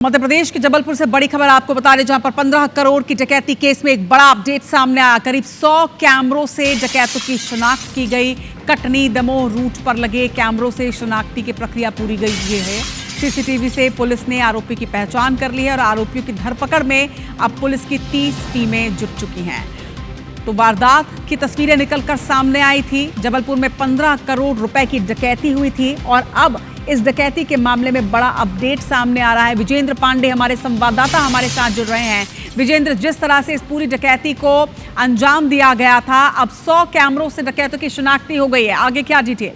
मध्य प्रदेश के जबलपुर से बड़ी खबर आपको बता रहे, जहां पर 15 करोड़ की डकैती केस में एक बड़ा अपडेट सामने आया। करीब 100 कैमरों से डकैतों की शिनाख्त की गई। कटनी दमोह रूट पर लगे कैमरों से शिनाख्ती की प्रक्रिया पूरी गई है। सीसीटीवी से पुलिस ने आरोपी की पहचान कर ली है और आरोपियों की धरपकड़ में अब पुलिस की 30 टीमें जुट चुकी हैं। तो वारदात की तस्वीरें निकलकर सामने आई थी। जबलपुर में 15 करोड़ रुपए की डकैती हुई थी और अब इस डकैती के मामले में बड़ा अपडेट सामने आ रहा है। विजेंद्र पांडे हमारे संवाददाता हमारे साथ जुड़ रहे हैं। विजेंद्र, जिस तरह से इस पूरी डकैती को अंजाम दिया गया था, अब 100 कैमरों से डकैतों की शिनाख्ती हो गई है, आगे क्या डिटेल?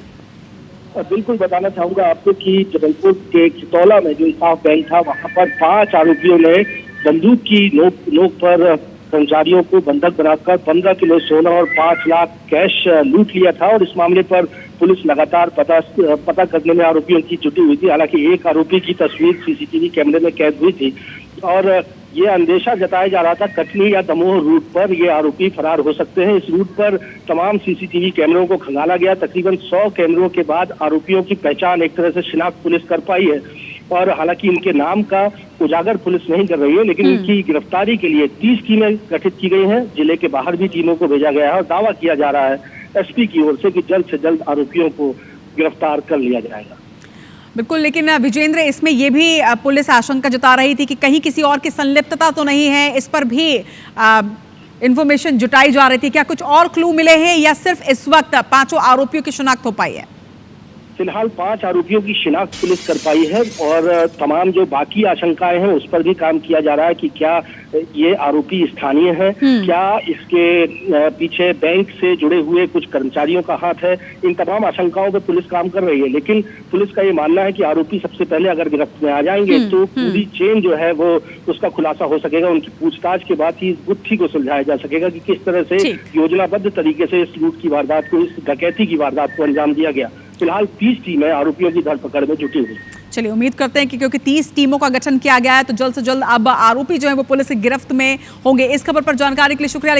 बिल्कुल बताना चाहूंगा आपको कि जबलपुर के चितौला में जो इंसाफ बैंक था, वहां पर 5 आरोपियों ने बंदूक की नोक पर कर्मचारियों को बंधक बनाकर 15 किलो सोना और 5 लाख कैश लूट लिया था। और इस मामले पर पुलिस लगातार पता करने में आरोपियों की जुटी हुई थी। हालांकि एक आरोपी की तस्वीर सीसीटीवी कैमरे में कैद हुई थी और ये अंदेशा जताया जा रहा था कटनी या दमोह रूट पर ये आरोपी फरार हो सकते हैं। इस रूट पर तमाम सीसीटीवी कैमरों को खंगाला गया। तकरीबन 100 कैमरों के बाद आरोपियों की पहचान एक तरह से शिनाख्त पुलिस कर पाई है और हालांकि इनके नाम का उजागर पुलिस नहीं कर रही है, लेकिन इनकी गिरफ्तारी के लिए 30 टीमें गठित की गई हैं। जिले के बाहर भी टीमों को भेजा गया है और दावा किया जा रहा है एसपी की ओर से जल्द आरोपियों को गिरफ्तार कर लिया जाएगा। बिल्कुल, लेकिन विजेंद्र, इसमें यह भी पुलिस आशंका जता रही थी कि कहीं किसी और की संलिप्तता तो नहीं है, इस पर भी इंफॉर्मेशन जुटाई जा रही थी। क्या कुछ और क्लू मिले हैं या सिर्फ इस वक्त 5 आरोपियों की शिनाख्त हो पाई है? फिलहाल 5 आरोपियों की शिनाख्त पुलिस कर पाई है और तमाम जो बाकी आशंकाएं हैं उस पर भी काम किया जा रहा है कि क्या ये आरोपी स्थानीय है, क्या इसके पीछे बैंक से जुड़े हुए कुछ कर्मचारियों का हाथ है। इन तमाम आशंकाओं पर पुलिस काम कर रही है, लेकिन पुलिस का ये मानना है कि आरोपी सबसे पहले अगर गिरफ्त में आ जाएंगे तो पूरी चेन जो है वो उसका खुलासा हो सकेगा। उनकी पूछताछ के बाद ही इस गुत्थी को सुलझाया जा सकेगा कि किस तरह से योजनाबद्ध तरीके से इस लूट की वारदात को, इस डकैती की वारदात को अंजाम दिया गया। फिलहाल 30 टीमें आरोपियों की धरपकड़ में जुटी हुई। चलिए, उम्मीद करते हैं कि क्योंकि 30 टीमों का गठन किया गया है तो जल्द से जल्द अब आरोपी जो है वो पुलिस की गिरफ्त में होंगे। इस खबर पर जानकारी के लिए शुक्रिया।